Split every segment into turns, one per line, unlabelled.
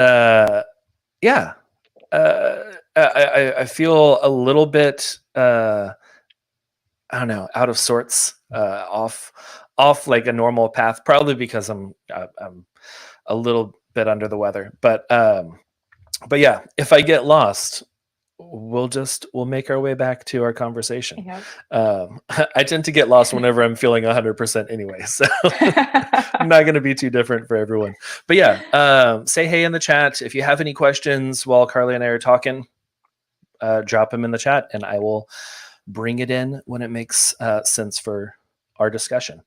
uh, yeah, I feel a little bit, I don't know, out of sorts, off like a normal path, probably because I'm a little bit under the weather. But yeah, if I get lost, we'll make our way back to our conversation.
Yep.
I tend to get lost whenever I'm feeling 100% anyway, so not going to be too different for everyone. But yeah, say hey in the chat if you have any questions while Carly and I are talking. Drop them in the chat, and I will bring it in when it makes sense for our discussion.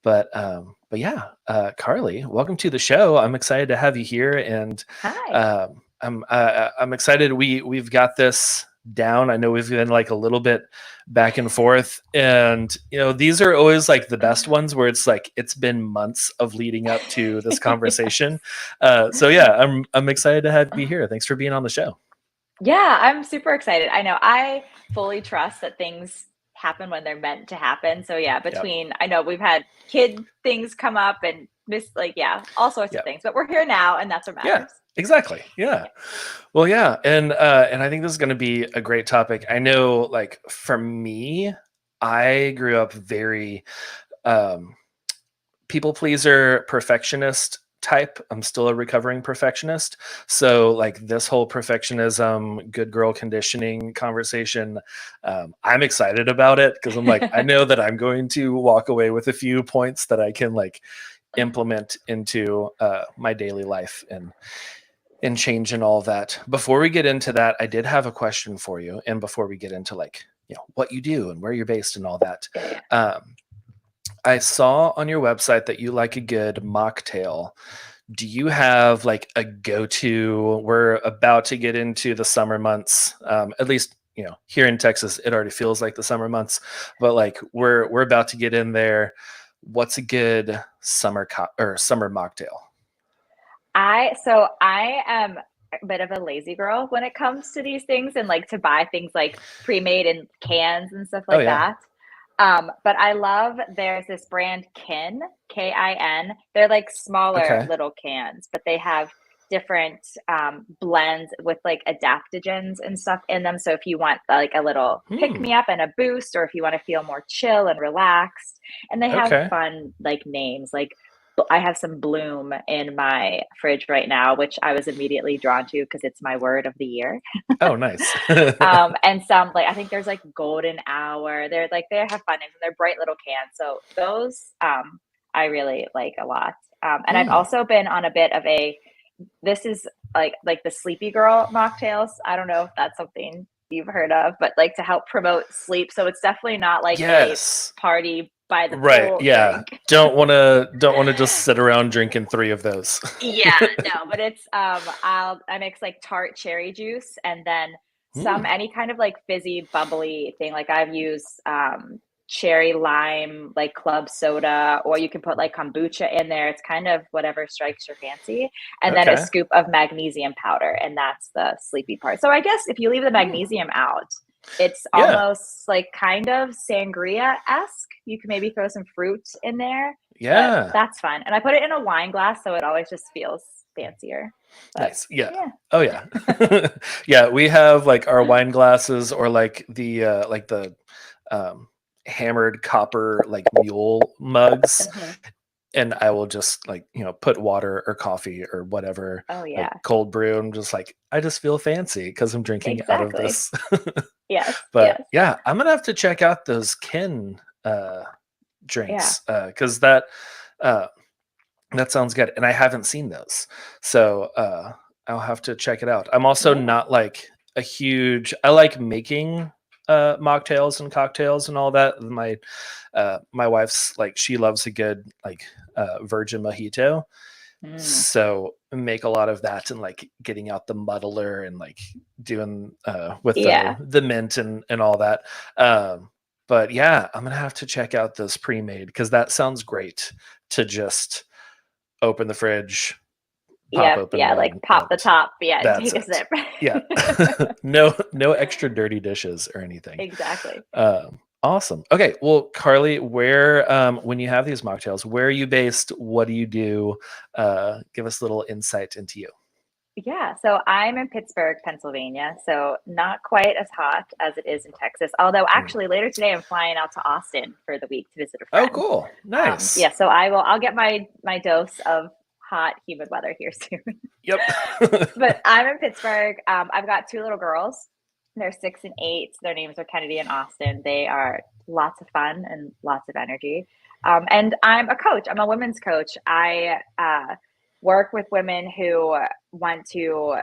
But yeah, Carly, welcome to the show. I'm excited to have you here, and
Hi.
I'm excited. We've got this down. I know we've been like a little bit back and forth, and these are always like the best ones where it's like it's been months of leading up to this conversation. So yeah, I'm excited to have you here. Thanks for being on the show.
Yeah, I'm super excited. I know I fully trust that things happen when they're meant to happen. So yeah,
Yep.
I know we've had kid things come up and all sorts of
Yep.
things, but we're here now and that's what
Yeah.
matters.
Exactly. Yeah. Well, yeah, and I think this is going to be a great topic. I know, like for me, I grew up very um, people pleaser, perfectionist type. I'm still a recovering perfectionist, so like this whole perfectionism, good girl conditioning conversation, I'm excited about it because I'm like, I know that I'm going to walk away with a few points that I can like implement into my daily life and change and all that. Before we get into that, I did have a question for you. And before we get into like, what you do and where you're based and all that,
Yeah.
I saw on your website that you like a good mocktail. Do you have like a go-to? We're about to get into the summer months. At least, here in Texas, it already feels like the summer months, but like we're about to get in there. What's a good summer summer mocktail?
I am a bit of a lazy girl when it comes to these things and like to buy things like pre-made in cans and stuff
Oh
like
yeah.
that. But I love there's this brand Kin, Kin. They're like smaller
Okay.
little cans, but they have different blends with like adaptogens and stuff in them. So if you want like a little pick
Hmm.
me up and a boost, or if you want to feel more chill and relaxed, and they have
Okay.
fun like names like I have some bloom in my fridge right now, which I was immediately drawn to because it's my word of the year.
Oh, nice.
And some like I think there's like golden hour. They have fun names and they're bright little cans. So those I really like a lot. And I've
Mm.
also been on a bit of a this is like the sleepy girl mocktails. I don't know if that's something you've heard of, but like to help promote sleep. So it's definitely not like a
Yes.
party by the
Right.
pool
Yeah.
drink.
Don't want to just sit around drinking three of those.
Yeah, no, but it's I mix like tart cherry juice and then some
Mm.
any kind of like fizzy bubbly thing. Like I've used cherry lime like club soda, or you can put like kombucha in there. It's kind of whatever strikes your fancy. And then a
Okay.
scoop of magnesium powder, and that's the sleepy part. So I guess if you leave the
Mm.
magnesium out, it's
Yeah.
almost like kind of sangria-esque. You can maybe throw some fruit in there, but
Yeah.
that's fun. And I put it in a wine glass, so it always just feels fancier. But
Nice. Yeah.
yeah.
Oh yeah. Yeah, we have like our wine glasses or like the um hammered copper like mule mugs,
Mhm.
and I will just like, put water or coffee or whatever,
Oh
like
yeah,
cold brew. I'm just like, I just feel fancy because I'm drinking out of
exactly.
this.
Yes,
But
yes,
yeah, I'm gonna have to check out those Kin
yeah.
drinks because uh, that sounds good, and I haven't seen those, so I'll have to check it out. I'm also
Yeah.
not like a huge. I like making mocktails and cocktails and all that. My wife's like she loves a good like virgin mojito,
Mm.
so make a lot of that and like getting out the muddler and like doing with the
Yeah.
the mint and all that. But yeah, I'm gonna have to check out this pre-made because that sounds great to just open the fridge, pop
Yep.
open
Yeah. Like
one,
pop the
and
top. Yeah. And
that's
take a
it.
sip.
Yeah. No extra dirty dishes or anything.
Exactly.
Awesome. Okay. Well, Carly, where when you have these mocktails, where are you based? What do you do? Give us a little insight into you.
Yeah, so I'm in Pittsburgh, Pennsylvania, so not quite as hot as it is in Texas. Although
Mm.
actually later today I'm flying out to Austin for the week to visit a
Oh,
friend.
cool.
Yeah,
Nice.
so I'll get my dose of hot, humid weather here soon.
Yep.
But I'm in Pittsburgh. I've got two little girls. They're 6 and 8. Their names are Kennedy and Austin. They are lots of fun and lots of energy. And I'm a coach. I'm a women's coach. I work with women who want to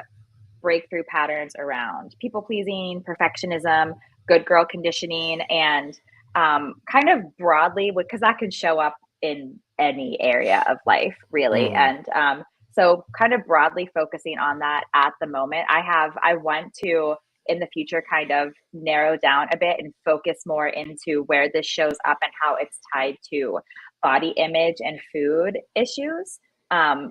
break through patterns around people pleasing, perfectionism, good girl conditioning, and kind of broadly, because that can show up in any area of life, really.
Mm,
And so, kind of broadly focusing on that at the moment. I want to in the future kind of narrow down a bit and focus more into where this shows up and how it's tied to body image and food issues,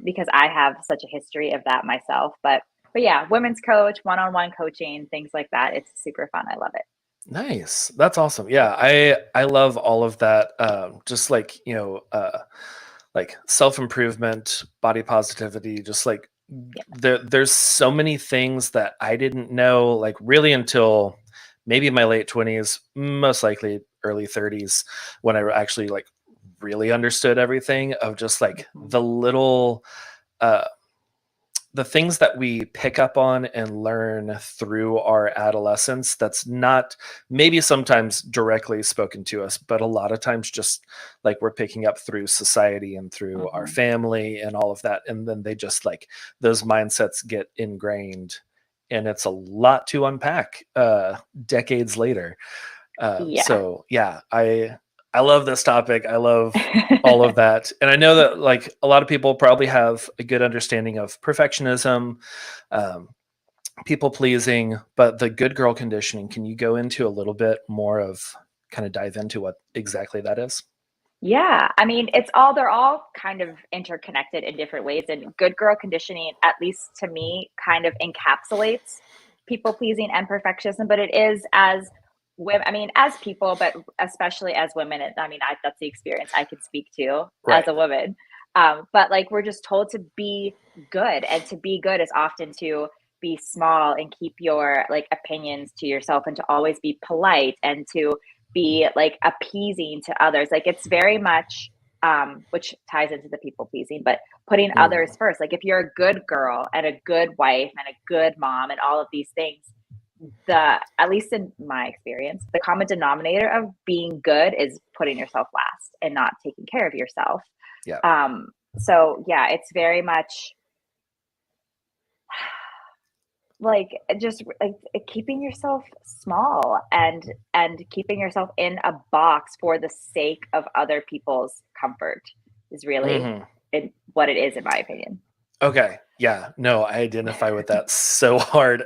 because I have such a history of that myself. But yeah, women's coach, one-on-one coaching, things like that. It's super fun. I love it.
nice. That's awesome. Yeah, I love all of that. Just like, like self-improvement, body positivity, just like
Yeah.
there's so many things that I didn't know like really until maybe my late 20s, most likely early 30s, when I actually like really understood everything of just like
Mhm.
uh the things that we pick up on and learn through our adolescence that's not maybe sometimes directly spoken to us, but a lot of times just like we're picking up through society and through our
Mhm.
family and all of that, and then they just like those mindsets get ingrained, and it's a lot to unpack decades later.
Yeah.
So yeah, I love this topic. I love all of that, and I know that like a lot of people probably have a good understanding of perfectionism, um, people pleasing, but the good girl conditioning. Can you go into a little bit more of kind of dive into what exactly that is?
Yeah, I mean, they're all kind of interconnected in different ways. And good girl conditioning, at least to me, kind of encapsulates people pleasing and perfectionism. But it is as women, I mean, as people, but especially as women. I mean, that's the experience I can speak to as
Right.
a woman. But like, we're just told to be good, and to be good is often to be small and keep your like opinions to yourself, and to always be polite, and to be like appeasing to others. Like it's very much which ties into the people pleasing, but putting others
Mhm.
first. Like if you're a good girl and a good wife and a good mom and all of these things, the at least in my experience, the common denominator of being good is putting yourself last and not taking care of yourself.
Yeah.
So yeah, it's very much like just like keeping yourself small and keeping yourself in a box for the sake of other people's comfort is really
Hmm.
what it is in my opinion.
Okay. Yeah. No, I identify with that so hard.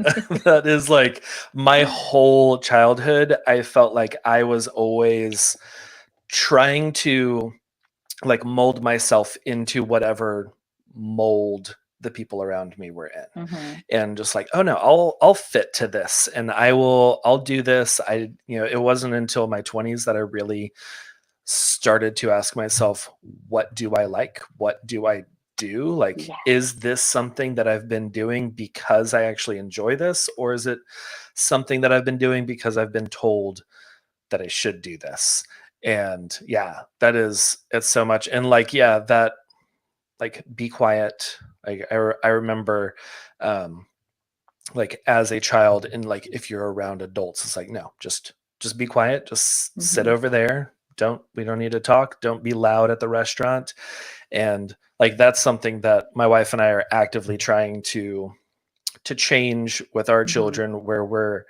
That is like my whole childhood. I felt like I was always trying to like mold myself into whatever mold the people around me were in,
Hmm.
and just like, oh no, I'll fit to this, and I'll do this. It wasn't until my 20s that I really started to ask myself, what do I like? What do I do? Like,
Yes.
is this something that I've been doing because I actually enjoy this? Or is it something that I've been doing because I've been told that I should do this? And yeah, it's so much. And like, yeah, that like, be quiet. Like, I remember, um, like as a child, and like if you're around adults, it's like, no, just be quiet, just sit
Hmm.
over there, we don't need to talk, don't be loud at the restaurant. And like that's something that my wife and I are actively trying to change with our
Hmm.
children, where we're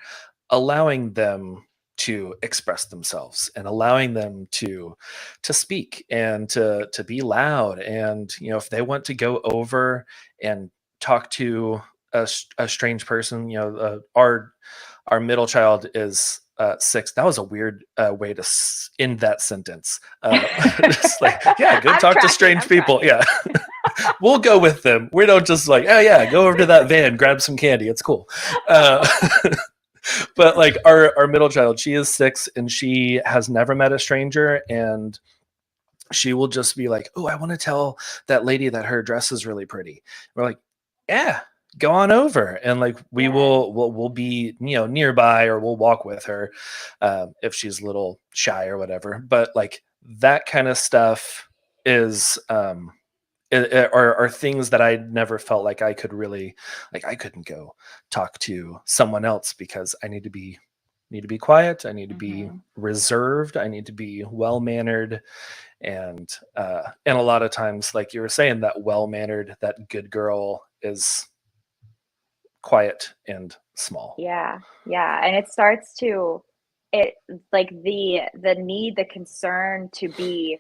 allowing them to express themselves and allowing them to speak and to be loud. And if they want to go over and talk to a strange person, our middle child is 6. That was a weird way to end that sentence. Just like, yeah, go
I'm
talk to
tracking.
strange
I'm
people.
tracking.
Yeah. We'll go with them. We don't just like, oh yeah, go over to that van, grab some candy, it's cool. uh, but like our middle child, she is 6 and she has never met a stranger, and she will just be like, oh, I want to tell that lady that her dress is really pretty. We're like, yeah, go on over, and like
Yeah.
we'll be, nearby, or we'll walk with her, if she's a little shy or whatever. But like that kind of stuff is are things that I never felt like I could really, like I couldn't go talk to someone else because I need to be quiet, I need to be
Hmm.
reserved, I need to be well mannered. And a lot of times, like you were saying, that well mannered, that good girl is quiet and small.
Yeah. Yeah. And it starts to, it like the need, the concern to be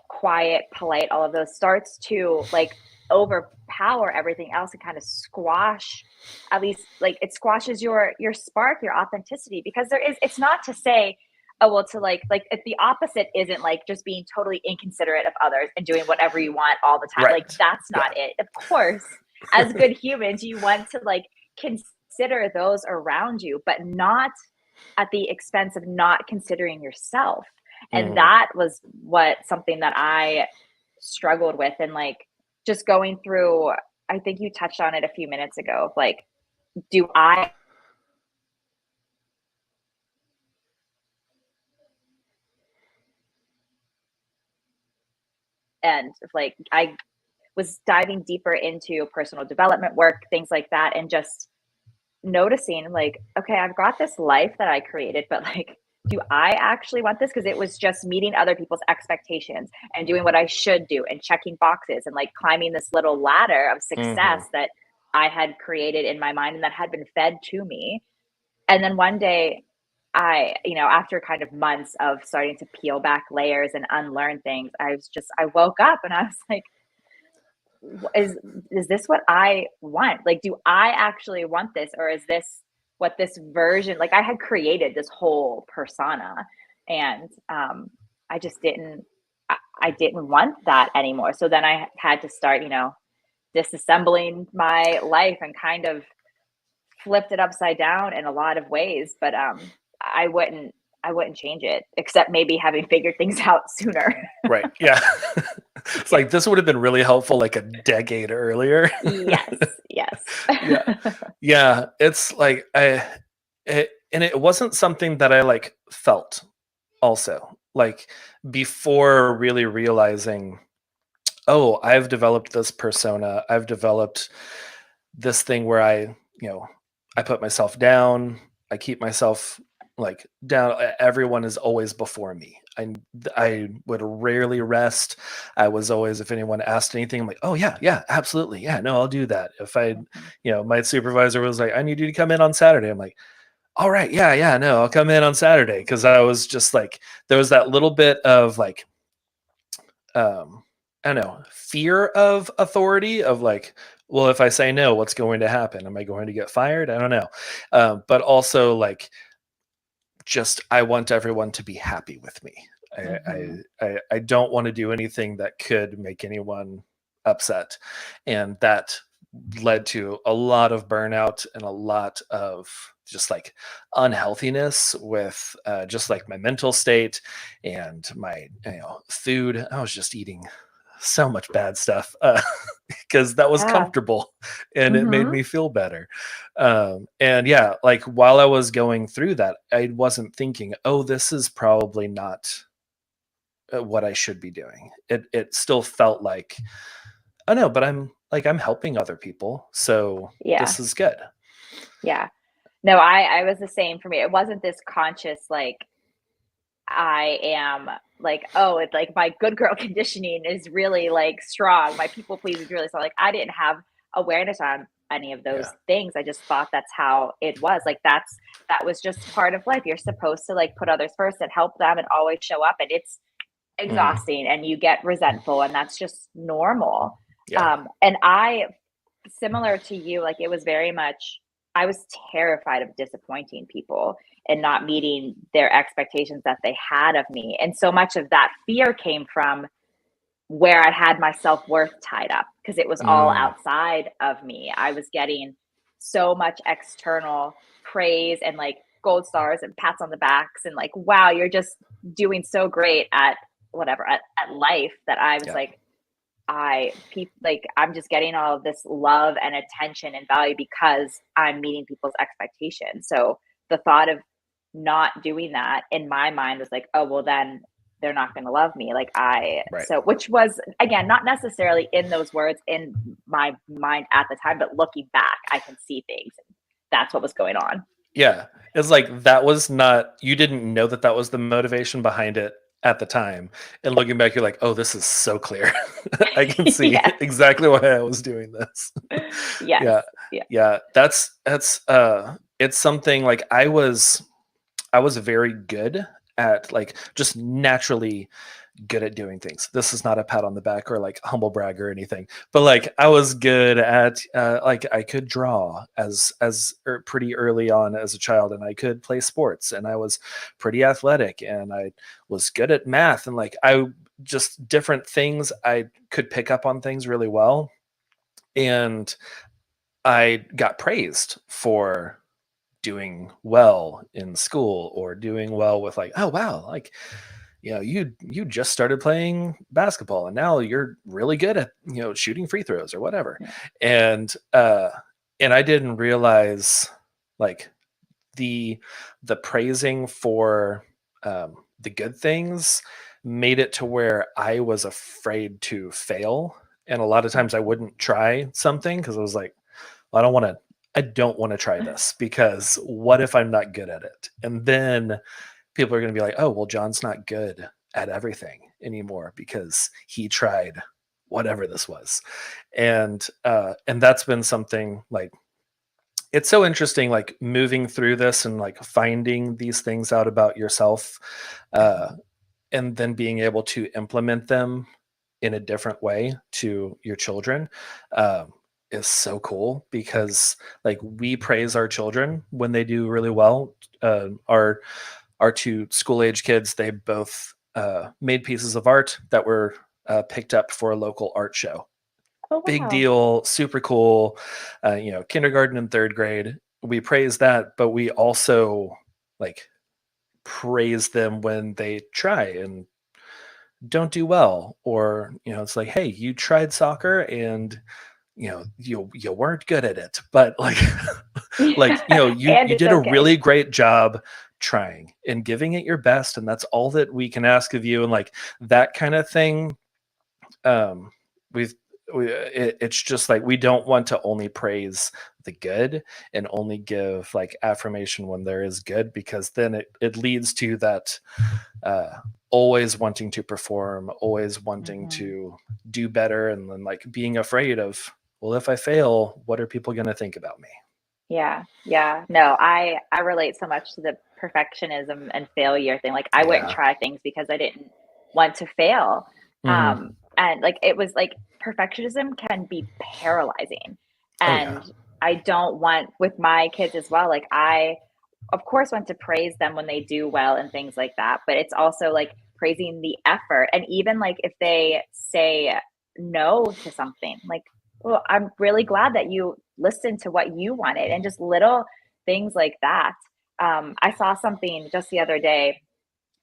quiet, polite, all of those starts to like overpower everything else and kind of squash, at least like it squashes your spark, your authenticity, because there is, it's not to say, oh well, to like if the opposite isn't like just being totally inconsiderate of others and doing whatever you want all the time. Like
Right.
that's not
Yeah.
it. Of course, as good humans, you want to like consider those around you, but not at the expense of not considering yourself. And
Mhm.
that was what something that I struggled with, and like just going through, I think you touched on it a few minutes ago, like do I, and like I was diving deeper into personal development work, things like that, and just noticing like, okay, I've got this life that I created, but like, do I actually want this? Because it was just meeting other people's expectations and doing what I should do and checking boxes and like climbing this little ladder of success
Mhm.
that I had created in my mind and that had been fed to me. And then one day, after kind of months of starting to peel back layers and unlearn things, I woke up and I was like, is is this what I want? Like, do I actually want this, or is this what this version? Like, I had created this whole persona, and I just didn't. I didn't want that anymore. So then I had to start, disassembling my life and kind of flipped it upside down in a lot of ways. But I wouldn't. I wouldn't change it, except maybe having figured things out sooner.
Right. Yeah. It's
Yeah.
like this would have been really helpful like a decade earlier.
Yes. Yes.
Yeah. Yeah. It's like and it wasn't something that I like felt also. Like before really realizing, oh, I've developed this persona. I've developed this thing where I put myself down. I keep myself like down. Everyone is always before me. I would rarely rest. I was always, if anyone asked anything, I'm like, oh yeah, yeah, absolutely, yeah, no, I'll do that. If I,
Mhm.
my supervisor was like, I need you to come in on Saturday. I'm like, all right, yeah, yeah, no, I'll come in on Saturday, because I was just like, there was that little bit of like, I don't know, fear of authority, of like, well, if I say no, what's going to happen? Am I going to get fired? I don't know. But also like, just I want everyone to be happy with me.
Mhm.
I don't want to do anything that could make anyone upset, and that led to a lot of burnout and a lot of just like unhealthiness with just like my mental state and my food. I was just eating so much bad stuff because that was
Yeah.
comfortable and it made
Mhm.
me feel better. And yeah, like while I was going through that, I wasn't thinking, oh, this is probably not what I should be doing. It still felt like, oh no, but I'm helping other people, so
Yeah.
this is good.
Yeah. No, I was the same for me. It wasn't this conscious like I am like, oh, it's like my good girl conditioning is really like strong. My people please is really strong. Like I didn't have awareness on any of
Yeah.
those things. I just thought that's how it was. Like that was just part of life. You're supposed to like put others first and help them and always show up. And it's
Hmm.
exhausting and you get resentful and that's just normal.
Yeah.
And I, similar to you, like it was very much, I was terrified of disappointing people and not meeting their expectations that they had of me. And so much of that fear came from where I had my self worth tied up because it was all
Mm,
outside of me. I was getting so much external praise and like gold stars and pats on the backs and like, wow, you're just doing so great at whatever, at life, that I was
yeah.
like, I'm just getting all of this love and attention and value because I'm meeting people's expectations. So the thought of not doing that in my mind was like, oh, well, then they're not going to love me.
Right.
So which was, again, not necessarily in those words in my mind at the time, but looking back, I can see things. And that's what was going on.
Yeah. It's like that was not, you didn't know that that was the motivation behind it at the time. And looking back, you're like, oh, this is so clear. I can see
Yes.
exactly why I was doing this.
Yes.
Yeah.
Yeah.
Yeah. It's something like I was very good at like just naturally good at doing things. This is not a pat on the back or like humble brag or anything, but like I was good at like I could draw pretty early on as a child, and I could play sports, and I was pretty athletic, and I was good at math, and like I just different things I could pick up on things really well, and I got praised for doing well in school or doing well with like, oh wow, like you just started playing basketball and now you're really good at shooting free throws or whatever.
Yeah.
And uh and I didn't realize like the praising for the good things made it to where I was afraid to fail, and a lot of times I wouldn't try something because I was like, I don't want to try this because what if I'm not good at it? And then people are going to be like, oh, well, John's not good at everything anymore because he tried whatever this was. And that's been something like, it's so interesting, like moving through this and like finding these things out about yourself, uh, and then being able to implement them in a different way to your children, um, is so cool because like we praise our children when they do really well. Our two school age kids, they both made pieces of art that were picked up for a local art show.
Oh,
Big
wow.
deal, super cool. Kindergarten and third grade, we praise that, but we also like praise them when they try and don't do well, or it's like, hey, you tried soccer and you weren't good at it, but like like
And
you
it's
did a
okay.
really great job trying and giving it your best, and that's all that we can ask of you, and like that kind of thing. um we've it's just like we don't want to only praise the good and only give like affirmation when there is good, because then it leads to that uh always wanting to perform, always wanting
Mhm.
to do better, and then like being afraid of, well, if I fail, what are people going to think about me?
Yeah, yeah. No, I relate so much to the perfectionism and failure thing. Like I wouldn't
Yeah.
try things because I didn't want to fail.
Hmm.
And like it was like perfectionism can be paralyzing.
Oh yeah.
And I don't want with my kids as well. Like I of course want to praise them when they do well and things like that, but it's also like praising the effort. And even like if they say no to something, like, well, I'm really glad that you listened to what you wanted, and just little things like that. I saw something just the other day.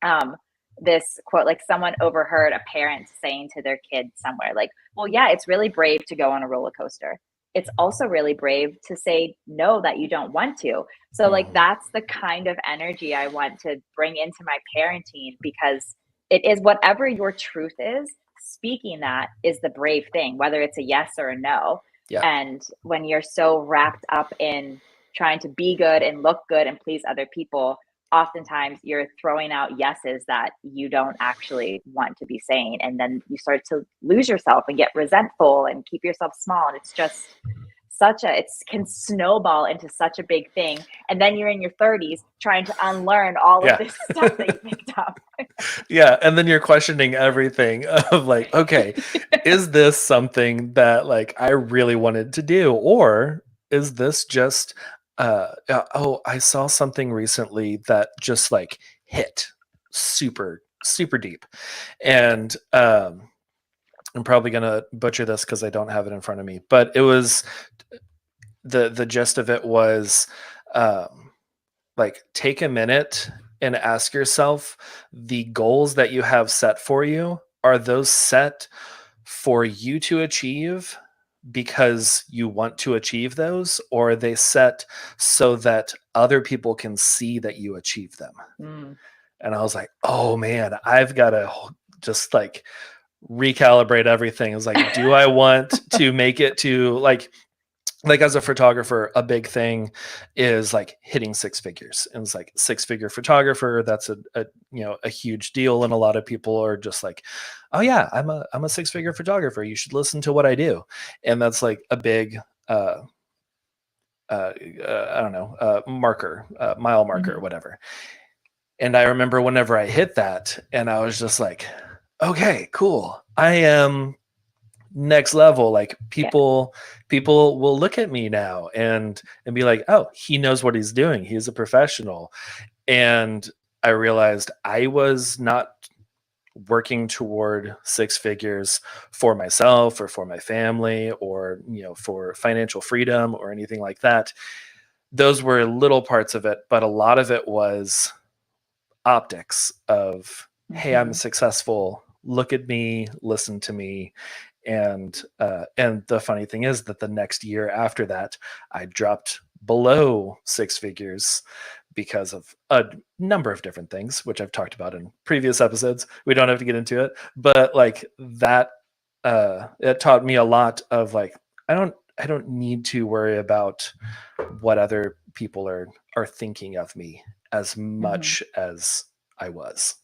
Um, this quote, like someone overheard a parent saying to their kid somewhere, like, well, yeah, it's really brave to go on a roller coaster. It's also really brave to say no that you don't want to. So, like,
Hmm.
that's the kind of energy I want to bring into my parenting, because it is whatever your truth is, speaking that is the brave thing, whether it's a yes or a no.
Yeah.
And when you're so wrapped up in trying to be good and look good and please other people, oftentimes you're throwing out yeses that you don't actually want to be saying. And then you start to lose yourself and get resentful and keep yourself small. And it's just it can snowball into such a big thing. And then you're in your 30s trying to unlearn all of
Yeah.
this stuff that you picked up.
Yeah, and then you're questioning everything of like, okay, is this something that like I really wanted to do, or is this just oh, I saw something recently that just like hit super deep. And I'm probably going to butcher this cuz I don't have it in front of me, but it was the gist of it was, um like, take a minute and ask yourself, the goals that you have set for you, are those set for you to achieve because you want to achieve those, or are they set so that other people can see that you achieve them?
Mm.
And I was like, oh man, I've got to just like recalibrate everything. It's like, do I want to make it to like as a photographer, a big thing is like hitting six figures. And it's like six-figure photographer. That's a huge deal. And a lot of people are just like, oh yeah, I'm a six-figure photographer. You should listen to what I do. And that's like a big, I don't know, marker, mile marker, or
Mhm.
whatever. And I remember whenever I hit that, and I was just like, okay, cool. I am next level. Like
Yeah.
people will look at me now and be like, oh, he knows what he's doing. He's a professional. And I realized I was not working toward six figures for myself or for my family or for financial freedom or anything like that. Those were little parts of it, but a lot of it was optics of, hey, I'm
Mhm.
successful, look at me, listen to me. And the funny thing is that the next year after that, I dropped below six figures because of a number of different things, which I've talked about in previous episodes. We don't have to get into it, but like that, it taught me a lot of like, I don't need to worry about what other people are thinking of me as
Mhm.
much as I was.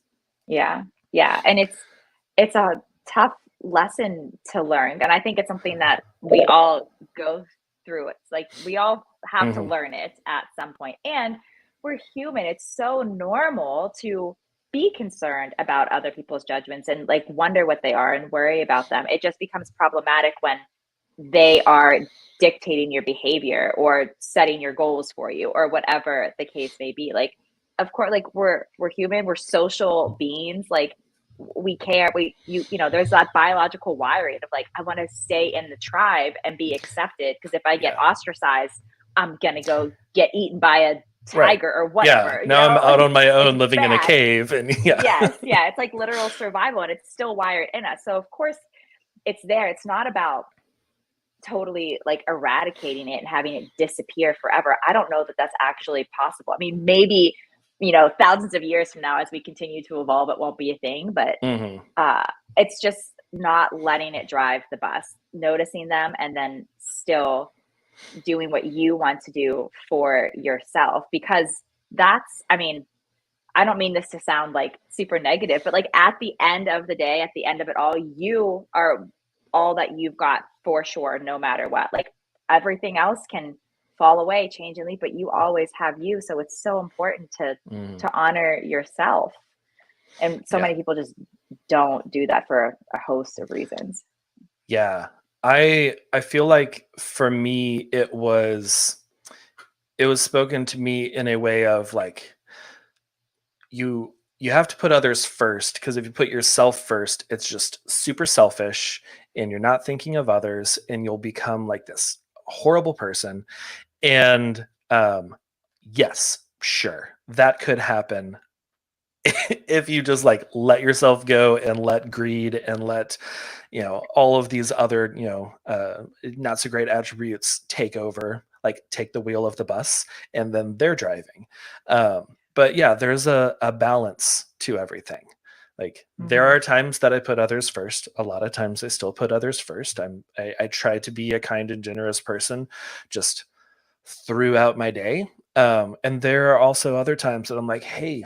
Yeah. Yeah, and it's a tough lesson to learn, and I think it's something that we all go through. It's like we all have to
Hmm.
learn it at some point, and we're human. It's so normal to be concerned about other people's judgments and, like, wonder what they are and worry about them. It just becomes problematic when they are dictating your behavior or setting your goals for you or whatever the case may be. Like, of course, like we're human, we're social beings. Like we care, there's that biological wiring of like, I want to stay in the tribe and be accepted because if I get
Yeah.
ostracized, I'm gonna go get eaten by a
Right.
tiger or
Yeah.
whatever.
Now I'm out
Like
on my
it's
own living in a
bad.
cave and yeah.
Yes, yeah, it's like literal survival and it's still wired in us. So of course it's there. It's not about totally like eradicating it and having it disappear forever. I don't know that that's actually possible. I mean, maybe, thousands of years from now, as we continue to evolve, it won't be a thing, but
Hmm.
uh, it's just not letting it drive the bus, noticing them, and then still doing what you want to do for yourself. Because I mean, I don't mean this to sound like super negative, but like at the end of the day, at the end of it all, you are all that you've got for sure, no matter what. Like everything else can fall away, change and leave, but you always have you. So it's so important to
Hmm.
honor yourself. And so
Yeah.
many people just don't do that for a host of reasons.
Yeah. I feel like for me it was spoken to me in a way of like, you have to put others first, because if you put yourself first, it's just super selfish and you're not thinking of others and you'll become like this horrible person. And yes, sure, that could happen if you just like let yourself go and let greed and let all of these other not so great attributes take over, like take the wheel of the bus, and then they're driving. But yeah, there's a balance to everything. Like there
Hmm.
are times that I put others first. A lot of times I still put others first. I try to be a kind and generous person just throughout my day. And there are also other times that I'm like, hey,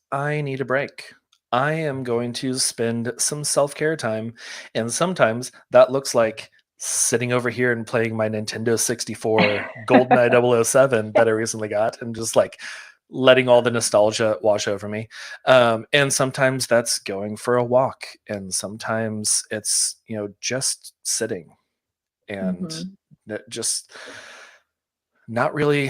I need a break. I am going to spend some self care time. And sometimes that looks like sitting over here and playing my Nintendo 64 GoldenEye 007 that I recently got and just like letting all the nostalgia wash over me. And sometimes that's going for a walk. And sometimes it's, just sitting and
Hmm.
just not really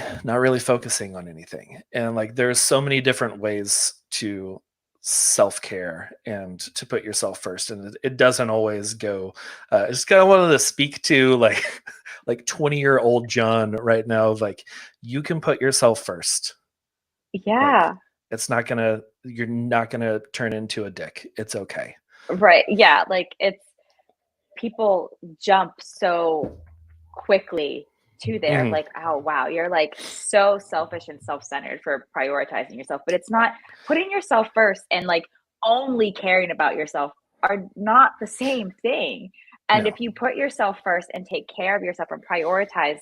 focusing on anything. And like there's so many different ways to self-care and to put yourself first, and it doesn't always go. I just kind of wanted to speak to like like 20-year-old John right now, like you can put yourself first. Like
Yeah.
you're not gonna turn into a dick. It's okay.
Right. Yeah. Like it's people jump so quickly to there,
Mhm.
like, oh wow, you're like so selfish and self-centered for prioritizing yourself, but it's not. Putting yourself first and like only caring about yourself are not the same thing. And
No.
if you put yourself first and take care of yourself and prioritize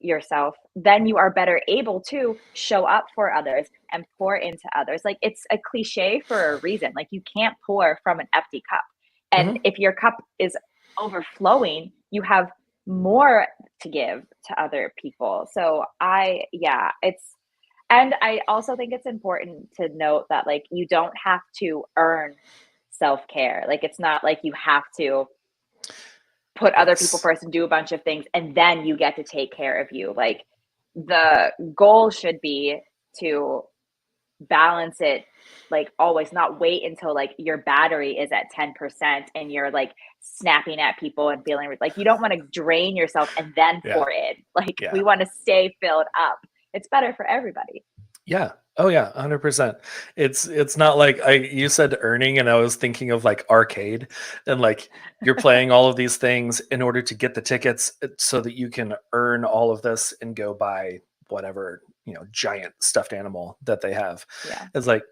yourself, then you are better able to show up for others and pour into others. Like, it's a cliche for a reason. Like, you can't pour from an empty cup. And
Mhm.
if your cup is overflowing, you have more to give to other people. So yeah, and I also think it's important to note that, like, you don't have to earn self-care. Like, it's not like you have to put other people
Yes.
first and do a bunch of things and then you get to take care of you. Like, the goal should be to balance it, like, always, not wait until like your battery is at 10% and you're like snapping at people and feeling like you don't want to drain yourself and then
Yeah.
pour in. Like,
Yeah.
we want to stay filled up. It's better for everybody.
Yeah. Oh yeah, 100%. It's not like you said earning and I was thinking of like arcade and like you're playing all of these things in order to get the tickets so that you can earn all of this and go buy whatever, giant stuffed animal that they have.
Yeah.
It's like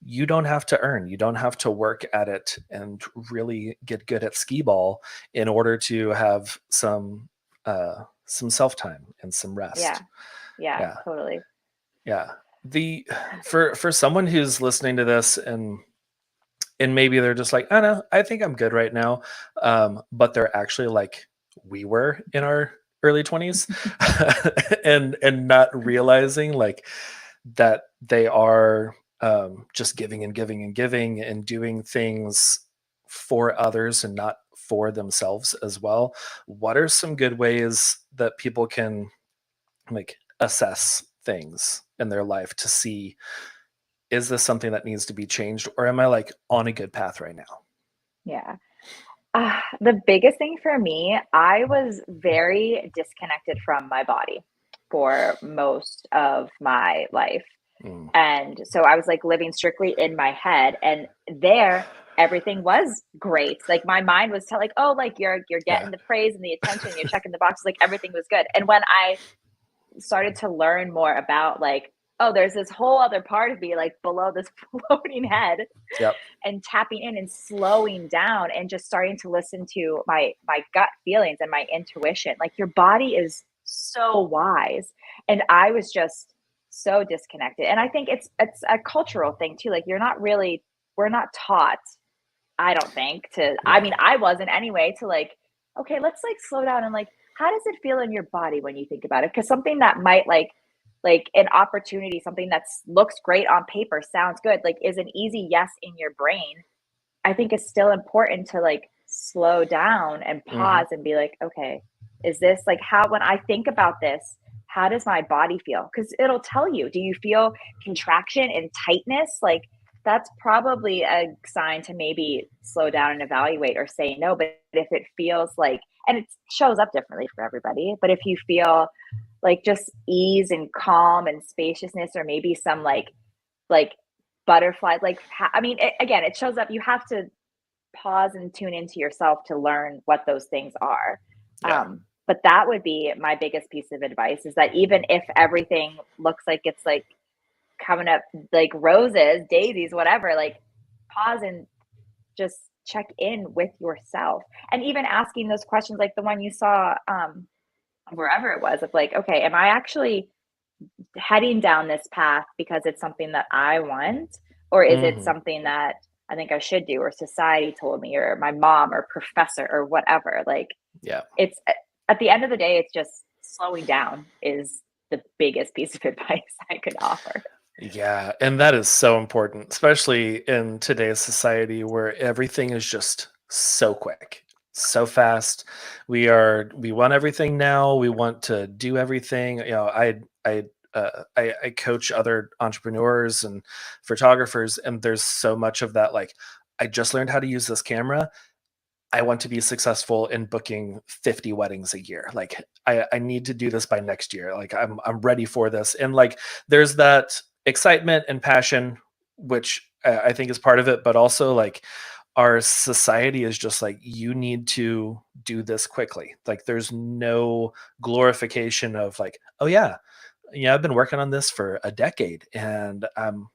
you don't have to earn. You don't have to work at it and really get good at skee ball in order to have some self-time and some
Yeah.
rest.
Yeah,
Yeah.
totally.
Yeah. The for someone who's listening to this and maybe they're just like, I know, I think I'm good right now. But they're actually like we were in our early 20s and not realizing like that they are just giving and giving and giving and doing things for others and not for themselves as well. What are some good ways that people can like assess things in their life to see, is this something that needs to be changed or am I like on a good path right now?
Yeah. The biggest thing for me, I was very disconnected from my body for most of my life.
Mm,
And so I was like living strictly in my head, and there everything was great. Like, my mind was telling, like, oh, like, you're
yeah.
getting the praise and the attention, you're checking the boxes, like everything was good. And when I started to learn more about, like, oh, there's this whole other part of me, like, below this floating head,
Yep.
and tapping in and slowing down and just starting to listen to my gut feelings and my intuition. Like, your body is so wise. And I was just so disconnected. And I think it's a cultural thing too. Like, we're not taught, I don't think, to, I mean,
No.
I wasn't anyway, to like, okay, let's like slow down and like, how does it feel in your body when you think about it? Because something that might like an opportunity, something that's looks great on paper, sounds good, like is an easy yes in your brain, I think it's still important to like slow down and
Hmm.
pause and be like, okay, is this like, how, when I think about this, how does my body feel? Because it'll tell you, do you feel contraction and tightness? Like, that's probably a sign to maybe slow down and evaluate or say no. But if it feels like, and it shows up differently for everybody, but if you feel like just ease and calm and spaciousness, or maybe some like butterfly, like, I mean, again, it shows up. You have to pause and tune into yourself to learn what those things are.
Yeah.
But that would be my biggest piece of advice, is that even if everything looks like it's like coming up like roses, daisies, whatever, like, pause and just check in with yourself. And even asking those questions, like the one you saw, wherever it was, of like, okay, am I actually heading down this path because it's something that I want? Or is it
Hmm.
something that I think I should do, or society told me, or my mom, or professor, or whatever? Like,
Yeah.
it's at the end of the day, it's just slowing down is the biggest piece of advice I could offer.
Yeah. And that is so important, especially in today's society where everything is just so quick, so fast. We want everything now. We want to do everything. I coach other entrepreneurs and photographers, and there's so much of that. Like, I just learned how to use this camera. I want to be successful in booking 50 weddings a year. Like, I need to do this by next year. Like, I'm ready for this. And like there's that excitement and passion, which I think is part of it, but also like our society is just like, you need to do this quickly. Like there's no glorification of like, oh yeah, I've been working on this for a decade and I'm,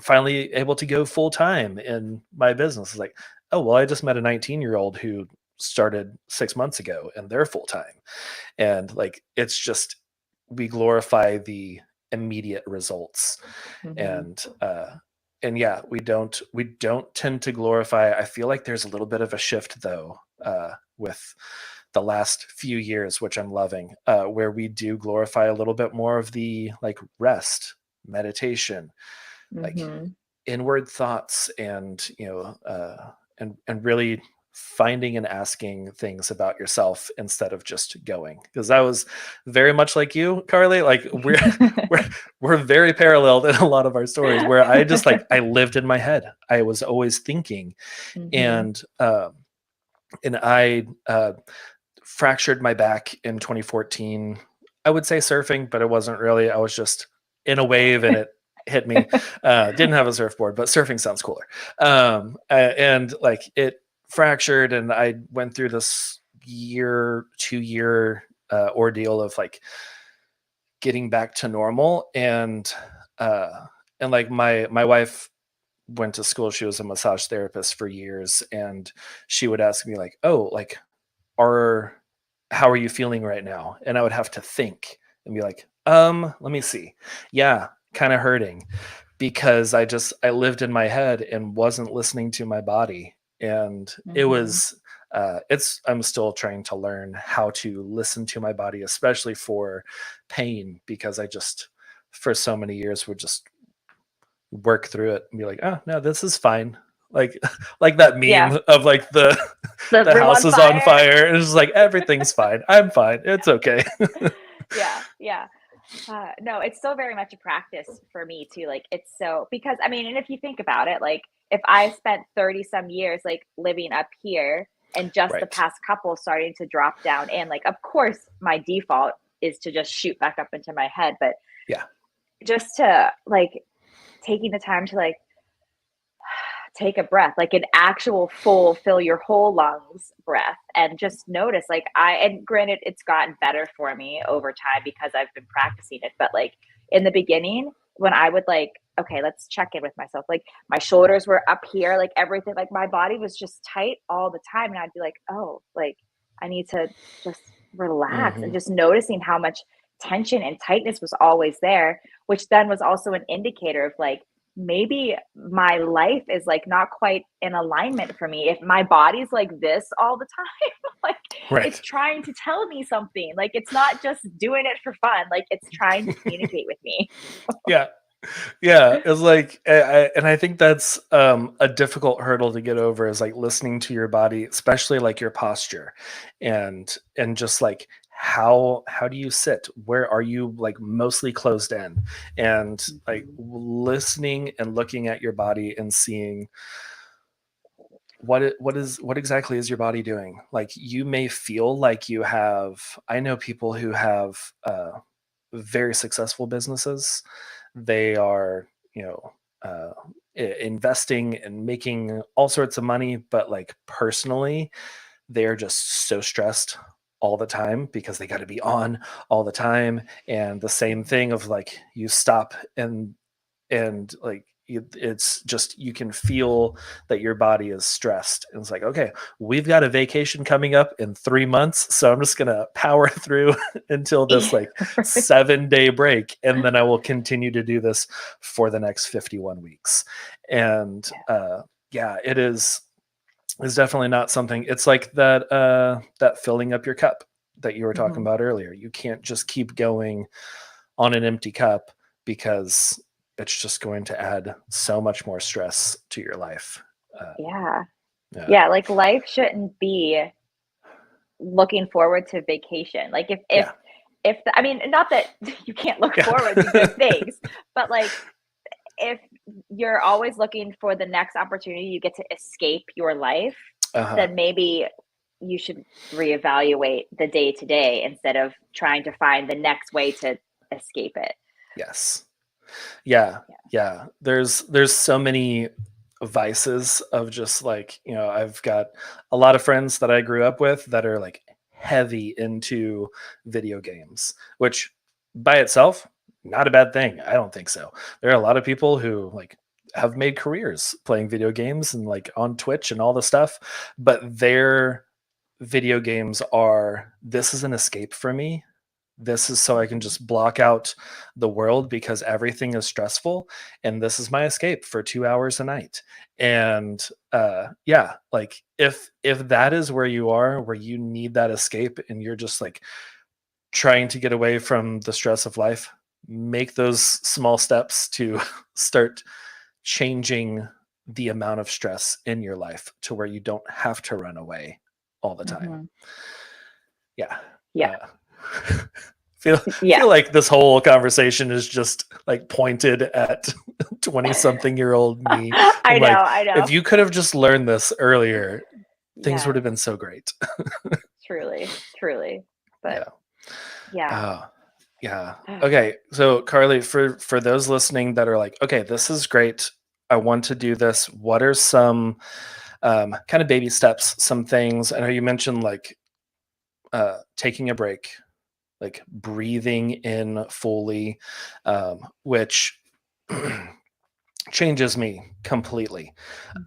finally able to go full time in my business. It's like, oh, well, I just met a 19-year-old who started 6 months ago and they're full time. And like, it's just, we glorify the immediate results.
Mm-hmm.
And yeah, we don't tend to glorify. I feel like there's a little bit of a shift though, with the last few years, which I'm loving, where we do glorify a little bit more of the like rest, meditation, like
Mm-hmm.
inward thoughts, and and really finding and asking things about yourself instead of just going. Because I was very much like you, Carly. Like we're we're very paralleled in a lot of our stories. Where I just like I lived in my head. I was always thinking,
Mm-hmm.
and I fractured my back in 2014. I would say surfing, but it wasn't really. I was just in a wave and it hit me. Didn't have a surfboard, but surfing sounds cooler. And like it fractured, and I went through this 2 year ordeal of like getting back to normal. And like my wife went to school. She was a massage therapist for years, and she would ask me like, oh, like, are how are you feeling right now? And I would have to think and be like, let me see. Yeah, kind of hurting, because I lived in my head and wasn't listening to my body. And it
Mm-hmm.
was it's I'm still trying to learn how to listen to my body, especially for pain, because I just for so many years would just work through it and be like, oh no, this is fine. Like like that
Yeah.
meme of like the
The
the
room
house
on
is on
fire.
fire and it's just like everything's fine. I'm fine. It's okay.
Yeah. Yeah. No, it's still very much a practice for me too. Like it's so because I mean, and if you think about it, like if I spent 30 some years like living up here and just the
Right.
past couple starting to drop down and like of course my default is to just shoot back up into my head, but
Yeah.
just to like taking the time to like take a breath, like an actual full fill your whole lungs breath and just notice like and granted it's gotten better for me over time because I've been practicing it, but like in the beginning when I would like okay, let's check in with myself. Like my shoulders were up here, like everything, like my body was just tight all the time and I'd be like, "Oh, like I need to just relax." And
Hmm.
just noticing how much tension and tightness was always there, which then was also an indicator of like maybe my life is like not quite in alignment for me if my body's like this all the time. Like it's
Right.
trying to tell me something, like it's not just doing it for fun, like it's trying to communicate with me.
Yeah. Yeah, it's like, and I think that's a difficult hurdle to get over, is like listening to your body, especially like your posture, and just like how do you sit? Where are you like mostly closed in? And like
Mhm.
listening and looking at your body and seeing what exactly is your body doing. Like you may feel like you have. I know people who have very successful businesses. They are, uh, investing and making all sorts of money, but like personally, they're just so stressed all the time because they got to be on all the time. And the same thing of like you stop and like it's just you can feel that your body is stressed, and it's like, okay, we've got a vacation coming up in 3 months, so I'm just gonna power through until this
Yeah,
like
right.
7 day break, and then I will continue to do this for the next 51 weeks. And
Yeah.
yeah, is definitely not something. It's like that filling up your cup that you were talking
Mhm.
about earlier. You can't just keep going on an empty cup, because it's just going to add so much more stress to your life. Uh,
Yeah.
yeah.
Yeah, like life shouldn't be looking forward to vacation. Like
Yeah.
if the, I mean, not that you can't look
Yeah.
forward to good things, but like if you're always looking for the next opportunity you get to escape your life,
Uh-huh.
then maybe you should reevaluate the day to day instead of trying to find the next way to escape it.
Yes. Yeah.
Yeah.
Yeah. There's so many vices of just like, I've got a lot of friends that I grew up with that are like heavy into video games, which by itself, not a bad thing. I don't think so. There are a lot of people who like have made careers playing video games and like on Twitch and all the stuff, but their video games are, this is an escape for me. This is so I can
Mhm.
just block out the world because everything is stressful, and this is my escape for 2 hours a night. And yeah, like if that is where you are, where you need that escape and you're just like trying to get away from the stress of life, make those small steps to start changing the amount of stress in your life to where you don't have to run away all the time.
Mhm.
Yeah.
Yeah.
Uh, feel
Yeah.
feel like this whole conversation is just like pointed at 20 something year old me. I'm
I know,
like,
I
if
know.
you could have just learned this earlier, things would
Yes,
have been so great.
truly, truly. But
Yeah.
yeah.
Oh, yeah. Okay. So Carly, for those listening that are like, okay, this is great. I want to do this. What are some kind of baby steps, some things? I know you mentioned like taking a break, like breathing in fully, which changes me completely.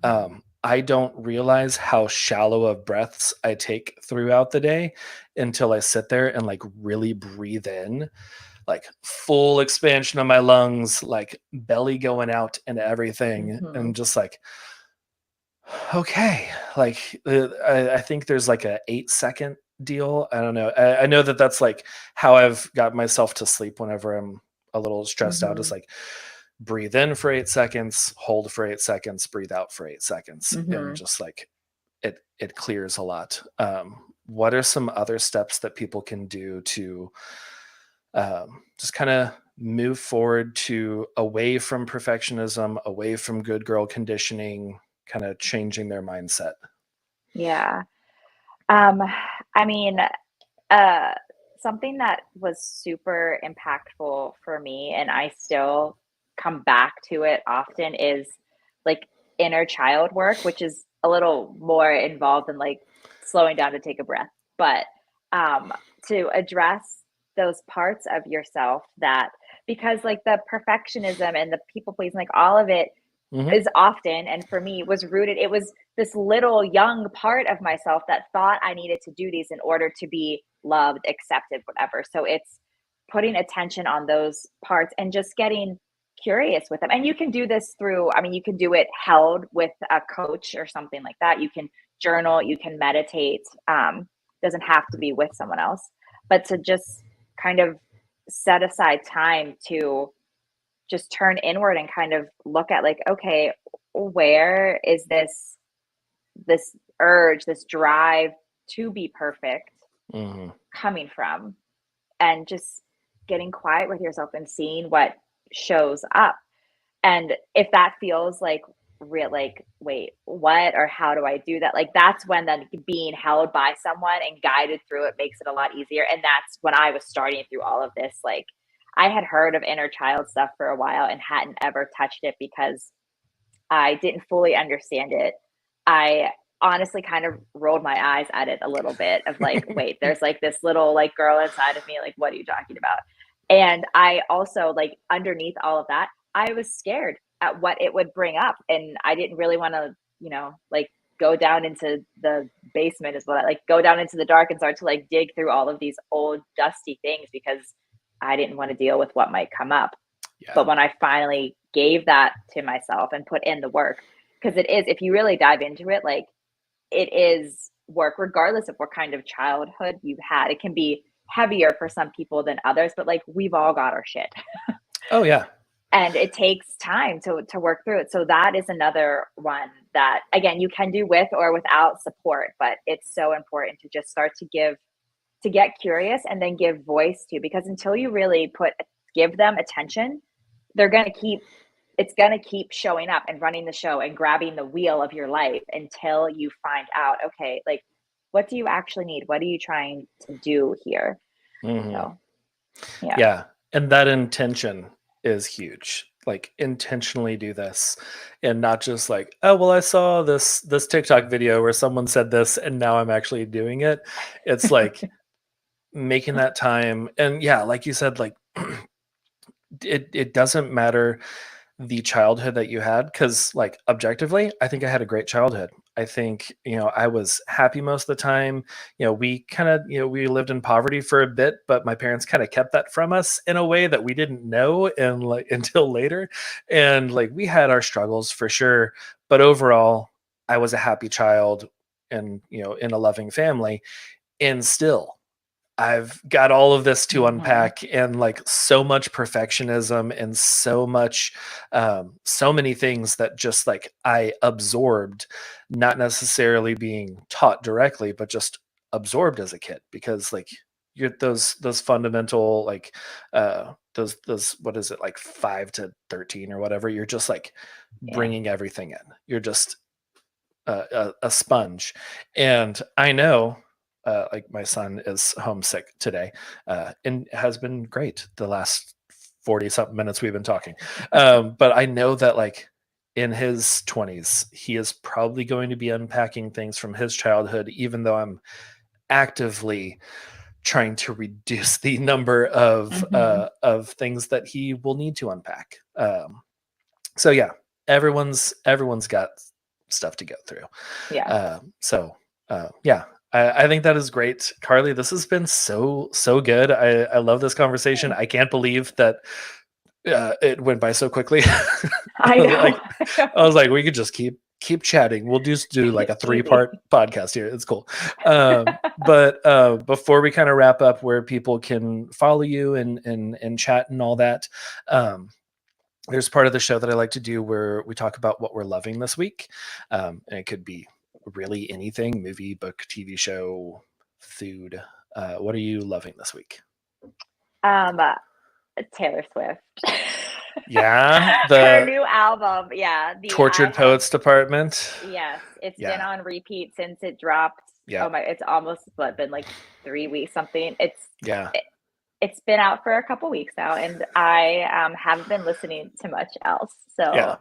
Mhm.
I don't realize how shallow of breaths I take throughout the day until I sit there and like really breathe in, like full expansion of my lungs, like belly going out and everything, and
Mhm.
just like, okay, like I think there's like a 8 second deal. I don't know. I know that that's like how I've got myself to sleep whenever I'm a little stressed out. Is
Mhm.
like breathe in for 8 seconds, hold for 8 seconds, breathe out for 8 seconds, and
Mhm.
just like it clears a lot. What are some other steps that people can do to just kind of move forward to away from perfectionism, away from good girl conditioning, kind of changing their mindset?
Yeah. Um, I mean, uh, something that was super impactful for me, and I still come back to it often, is like inner child work, which is a little more involved than like slowing down to take a breath. But um, to address those parts of yourself that, because like the perfectionism and the people pleasing, like all of it
Hmm.
is often, and for me was rooted, it was this little young part of myself that thought I needed to do these in order to be loved, accepted, whatever. So it's putting attention on those parts and just getting curious with them. And you can do this through, I mean, you can do it held with a coach or something like that. You can journal, you can meditate. Doesn't have to be with someone else, but to just kind of set aside time to just turn inward and kind of look at like, okay, where is this urge, this drive to be perfect
Hmm.
coming from? And just getting quiet with yourself and seeing what shows up. And if that feels like real, like, wait, what, or how do I do that? Like, that's when then being held by someone and guided through it makes it a lot easier. And that's when I was starting through all of this. Like, I had heard of inner child stuff for a while and hadn't ever touched it because I didn't fully understand it. I honestly kind of rolled my eyes at it a little bit of like, wait, there's like this little like girl inside of me, like, what are you talking about? And I also like underneath all of that, I was scared at what it would bring up. And I didn't really want to, like go down into the basement is what I like go down into the dark and start to like dig through all of these old dusty things because I didn't want to deal with what might come up.
Yeah.
But when I finally gave that to myself and put in the work, because it is, if you really dive into it, like it is work, regardless of what kind of childhood you've had. It can be heavier for some people than others, but like we've all got our shit.
Oh yeah.
And it takes time to work through it. So that is another one that again you can do with or without support, but it's so important to just start to get curious and then give voice to, because until you really give them attention, they're going to keep it's going to keep showing up and running the show and grabbing the wheel of your life until you find out, okay, like what do you actually need, what are you trying to do here?
Hmm.
So yeah.
Yeah. And that intention is huge. like intentionally do this and not just like, oh well, I saw this TikTok video where someone said this and now I'm actually doing it. It's like making that time. And yeah, like you said, like it doesn't matter the childhood that you had, because like objectively I think I had a great childhood. I think, I was happy most of the time. We kind of, we lived in poverty for a bit, but my parents kind of kept that from us in a way that we didn't know and like until later. And like we had our struggles for sure, but overall I was a happy child and, in a loving family. And still I've got all of this to
Hmm.
unpack, and like so much perfectionism and so many things that just like I absorbed, not necessarily being taught directly, but just absorbed as a kid, because like you're those fundamental like those what is it, like 5 to 13 or whatever, you're just like
Yeah.
bringing everything in. You're just a sponge. And I know, like my son is homesick today, and has been great the last 40 something minutes we've been talking. But I know that like in his 20s, he is probably going to be unpacking things from his childhood, even though I'm actively trying to reduce the number
Hmm.
of things that he will need to unpack. So yeah, everyone's got stuff to go through.
Yeah.
Yeah, I think that is great, Carly. This has been so good. I love this conversation.
Thanks.
I can't believe that it went by so quickly.
I know.
Like I was like, we could just keep chatting. We'll just do like a
Easy.
3-part podcast here. It's cool. But before we kind of wrap up, where people can follow you and chat and all that, um, there's part of the show that I like to do where we talk about what we're loving this week. And it could be really anything: movie, book, TV show, food. What are you loving this week?
Um, uh, Taylor Swift.
Yeah,
Her
the
new album, yeah, I
Tortured
have,
Poets Department.
yes, it's been
Yeah,
on repeat since it dropped.
yeah,
Oh my, it's almost what, been like 3 weeks something.
yeah,
It, it's been out for a couple weeks now, and I haven't been listening to much else.
yeah.
So,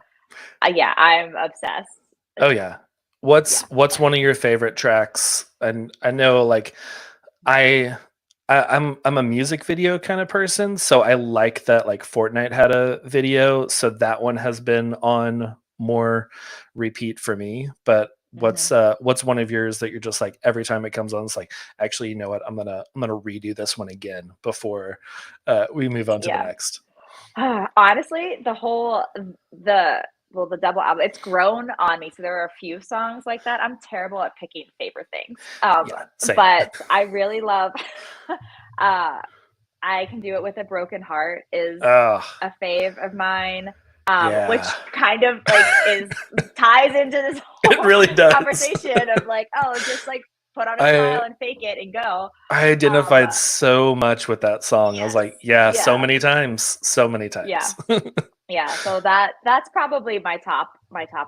yeah, I'm obsessed.
Oh
It's,
yeah. What's
yeah.
what's one of your favorite tracks? And I know like I, I'm a music video kind of person, so I like that like Fortnite had a video, so that one has been on more repeat for me. But
Hmm.
what's one of yours that you're just like every time it comes on, it's like, actually, you know what? I'm gonna redo this one again before we move on to the
Yeah.
next.
Honestly, the the double album, it's grown on me. So there are a few songs like that. I'm terrible at picking favorite things.
Yeah, same.
But I really love uh I Can Do It With a Broken Heart is
Oh,
a fave of mine.
yeah.
Which kind of like is ties into this
It
whole
really does.
conversation of like, oh, just like put on a smile
I
and fake it and go.
I
Um,
identified so much with that song. I was
yes,
like, yeah, so
yeah,
many times, so many
yeah.
times.
Yeah, so that's probably my top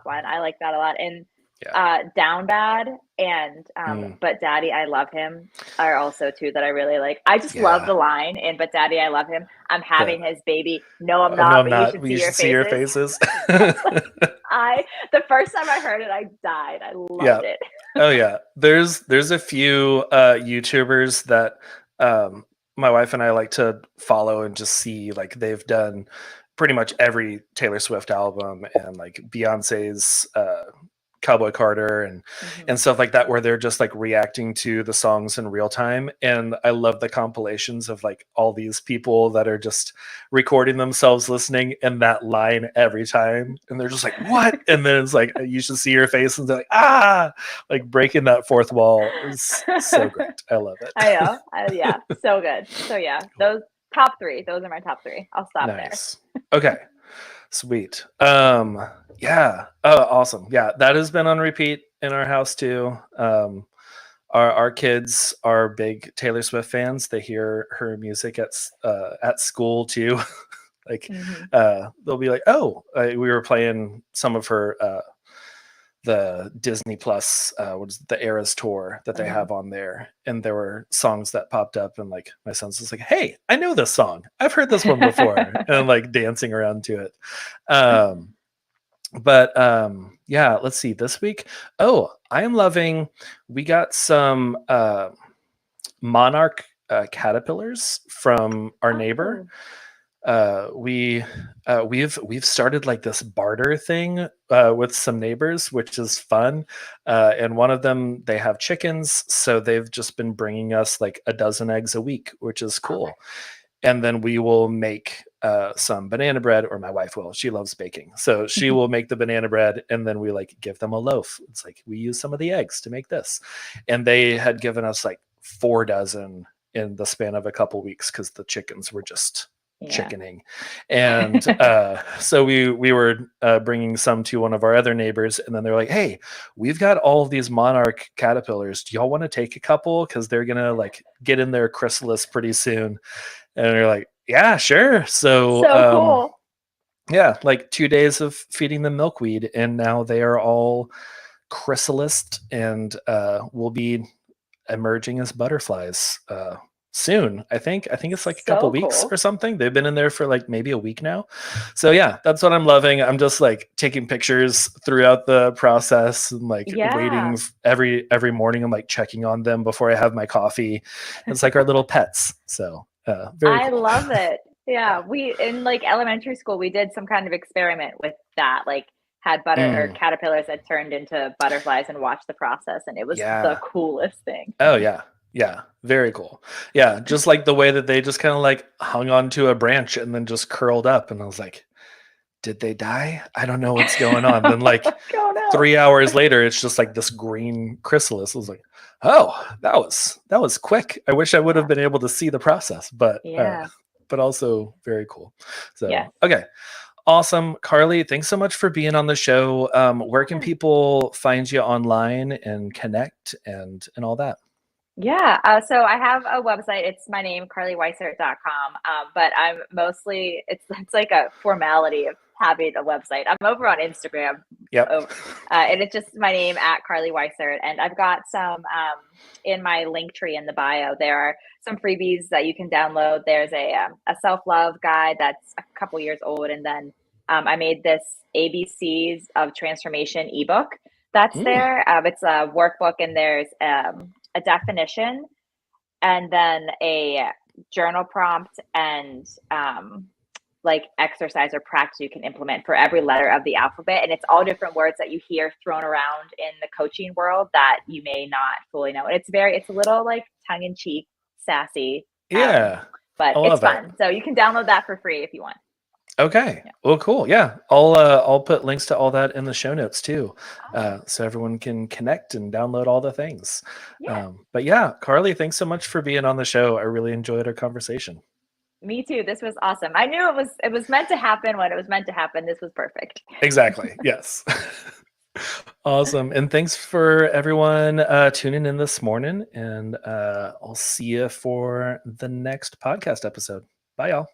one. I like that a lot. And
Yeah.
Down Bad and
Mm,
But Daddy I Love Him are also two that I really like. I just love
yeah.
the line in But Daddy I Love Him. I'm
The
having his baby. No, I'm
no,
not,
I'm
but you
not.
should
But
see
you
your
should see your
faces.
faces.
I the first time I heard it, I died. I
Yeah.
loved it.
Oh yeah. There's a few YouTubers that um my wife and I like to follow and just see, like they've done pretty much every Taylor Swift album and like Beyonce's Cowboy Carter and
Hmm.
stuff like that, where they're just like reacting to the songs in real time. And I love the compilations of like all these people that are just recording themselves listening and that line every time, and they're just like, what? And then it's like, you should see your face, and they're like, ah, like breaking that fourth wall is so great. I love
I
it.
know. Yeah, so good. So yeah, those top three. Those are my top three. I'll stop there.
Nice. Okay. Sweet. Yeah. Oh, awesome. Yeah, that has been on repeat in our house too. Our kids are big Taylor Swift fans. They hear her music at school too. Like
Hmm.
they'll be like, "Oh, we were playing some of her the Disney Plus, what is it, the Eras tour that they
Mhm.
have on there, and there were songs that popped up, and like my son's just like, "Hey, I know this song. I've heard this one before," and like dancing around to it. Um, but yeah, let's see. This week, oh, I am loving. We got some monarch caterpillars from our neighbor.
Oh,
We've started like this barter thing with some neighbors, which is fun. And one of them, they have chickens, so they've just been bringing us like a dozen eggs a week, which is
okay.
cool. And then we will make some banana bread, or my wife will. She loves baking, so she will make the banana bread, and then we like give them a loaf. It's like we use some of the eggs to make this, and they had given us like 4 dozen in the span of a couple weeks because the chickens were just
Yeah.
chickening. And so we were bringing some to one of our other neighbors, and then they're like, "Hey, we've got all of these monarch caterpillars. Do y'all want to take a couple? Because they're gonna like get in their chrysalis pretty soon." And they're like, "Yeah, sure." So
So cool.
yeah, like 2 days of feeding them milkweed, and now they are all chrysalised and will be emerging as butterflies soon. I think it's like a couple
So
weeks
cool.
or something. They've been in there for like maybe a week now. So yeah, that's what I'm loving. I'm just like taking pictures throughout the process and like waiting
Yeah.
every morning. I'm like checking on them before I have my coffee. It's like our little pets. So very
I
cool.
love it. Yeah, we in like elementary school, we did some kind of experiment with that, like had butter or
Mm,
caterpillars that turned into butterflies and watched the process, and it was the
yeah.
coolest thing.
Oh yeah. Yeah. Very cool. Yeah. Just like the way that they just kind of like hung onto a branch and then just curled up. And I was like, did they die? I don't know what's going on. Then like
Oh no.
3 hours later, it's just like this green chrysalis. I was like, oh, that was quick. I wish I would have
Yeah.
been able to see the process,
Yeah.
but also very cool.
Yes.
So okay. Awesome. Carley, thanks so much for being on the show. Where can
Yeah.
people find you online and connect and all that?
Yeah, so I have a website. It's my name, carleyweissert.com. But I'm mostly it's like a formality of having a website. I'm over on Instagram,
Yep.
over, and it's just my name at Carley Weissert. And I've got some in my link tree in the bio. There are some freebies that you can download. There's a self love guide that's a couple years old, and then I made this ABCs of Transformation ebook that's
Mm,
there. It's a workbook, and there's a definition and then a journal prompt and like exercise or practice you can implement for every letter of the alphabet. And it's all different words that you hear thrown around in the coaching world that you may not fully know. And it's a little like tongue in cheek, sassy,
yeah.
but
I
it's
love it.
fun. So you can download that for free if you want.
Okay.
Yeah.
Well, cool. Yeah. I'll put links to all that in the show notes too,
Awesome.
so everyone can connect and download all the things.
Yeah.
But yeah, Carley, thanks so much for being on the show. I really enjoyed our conversation.
Me too. This was awesome. I knew it was meant to happen when it was meant to happen. This was perfect.
Exactly. Yes. Awesome. And thanks for everyone tuning in this morning. And I'll see you for the next podcast episode. Bye, y'all.